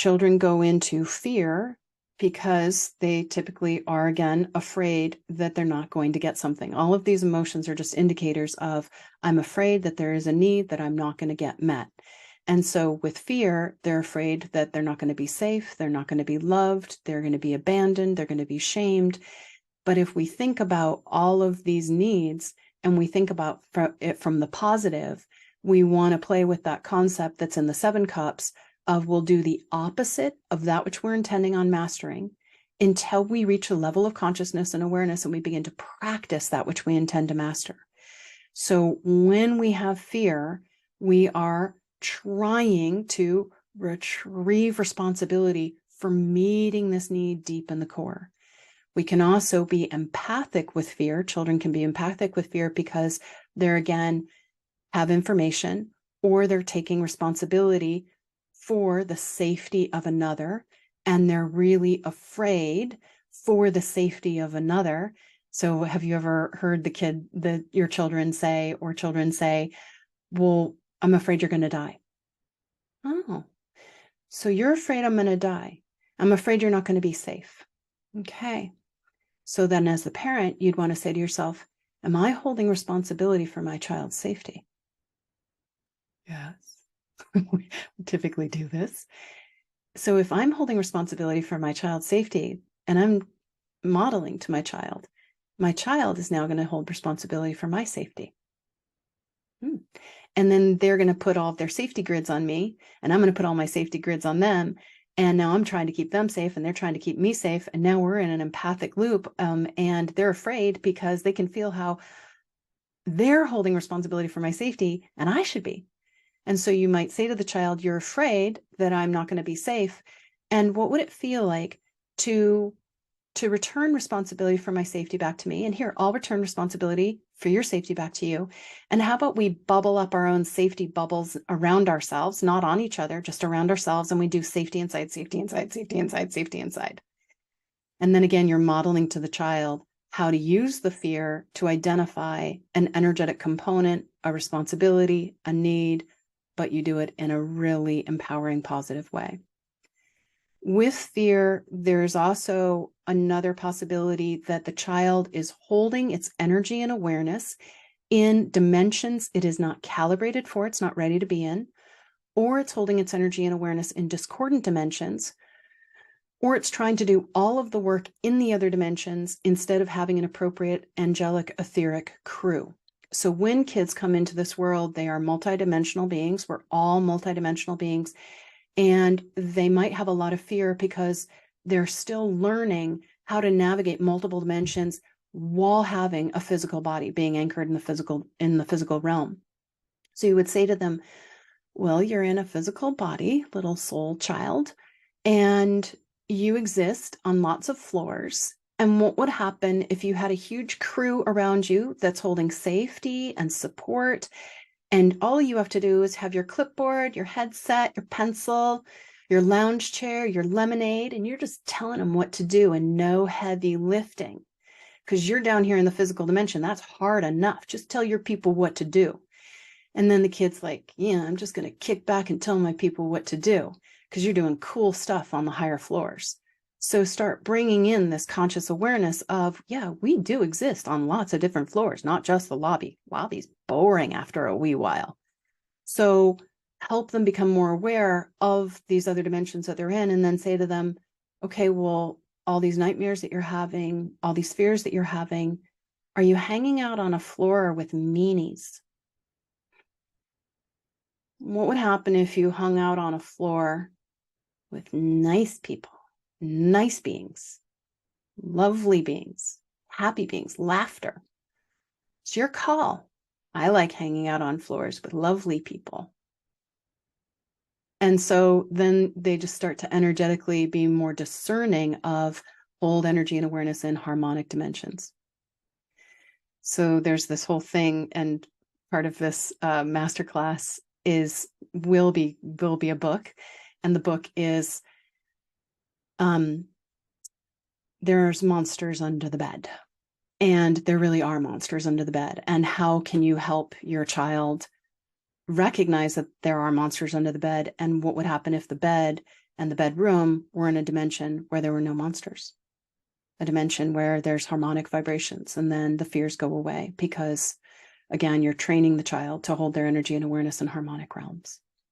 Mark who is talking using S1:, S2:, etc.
S1: children go into fear because they typically are, again, afraid that they're not going to get something. All of these emotions are just indicators of, I'm afraid that there is a need that I'm not going to get met. And so with fear, they're afraid that they're not going to be safe, they're not going to be loved, they're going to be abandoned, they're going to be shamed. But if we think about all of these needs and we think about it from the positive, we want to play with that concept that's in the 7 cups of we'll do the opposite of that which we're intending on mastering until we reach a level of consciousness and awareness and we begin to practice that which we intend to master. So when we have fear, we are trying to retrieve responsibility for meeting this need deep in the core. We can also be empathic with fear. Children can be empathic with fear because they're, again, have information or they're taking responsibility for the safety of another, and they're really afraid for the safety of another. So have you ever heard your children say, well, I'm afraid you're going to die. Oh, so you're afraid I'm going to die. I'm afraid you're not going to be safe. Okay. So then as the parent, you'd want to say to yourself, am I holding responsibility for my child's safety? Yes. We typically do this. So if I'm holding responsibility for my child's safety and I'm modeling to my child is now going to hold responsibility for my safety. And then they're going to put all of their safety grids on me, and I'm going to put all my safety grids on them. And now I'm trying to keep them safe, and they're trying to keep me safe. And now we're in an empathic loop, and they're afraid because they can feel how they're holding responsibility for my safety, and I should be. And so you might say to the child, you're afraid that I'm not going to be safe. And what would it feel like to return responsibility for my safety back to me? And here, I'll return responsibility for your safety back to you. And how about we bubble up our own safety bubbles around ourselves, not on each other, just around ourselves. And we do safety inside, safety inside, safety inside, safety inside. And then again, you're modeling to the child how to use the fear to identify an energetic component, a responsibility, a need, but you do it in a really empowering, positive way. With fear, there's also another possibility that the child is holding its energy and awareness in dimensions it is not calibrated for, it's not ready to be in, or it's holding its energy and awareness in discordant dimensions, or it's trying to do all of the work in the other dimensions instead of having an appropriate angelic etheric crew. So when kids come into this world, they are multidimensional beings. We're all multidimensional beings. And they might have a lot of fear because they're still learning how to navigate multiple dimensions while having a physical body, being anchored in the physical realm. So you would say to them, well, you're in a physical body, little soul child, and you exist on lots of floors. And what would happen if you had a huge crew around you that's holding safety and support? And all you have to do is have your clipboard, your headset, your pencil, your lounge chair, your lemonade, and you're just telling them what to do and no heavy lifting. Because you're down here in the physical dimension. That's hard enough. Just tell your people what to do. And then the kid's like, yeah, I'm just going to kick back and tell my people what to do because you're doing cool stuff on the higher floors. So start bringing in this conscious awareness of, yeah, we do exist on lots of different floors, not just the lobby. Lobby's boring after a wee while. So help them become more aware of these other dimensions that they're in, and then say to them, okay, well, all these nightmares that you're having, all these fears that you're having, are you hanging out on a floor with meanies? What would happen if you hung out on a floor with nice people, nice beings, lovely beings, happy beings, laughter? It's your call. I like hanging out on floors with lovely people. And so then they just start to energetically be more discerning of hold energy and awareness in harmonic dimensions. So there's this whole thing, and part of this masterclass will be a book, and the book is there's monsters under the bed, and there really are monsters under the bed. And how can you help your child recognize that there are monsters under the bed, and what would happen if the bed and the bedroom, we're in a dimension where there were no monsters, a dimension where there's harmonic vibrations, and then the fears go away because, again, you're training the child to hold their energy and awareness in harmonic realms.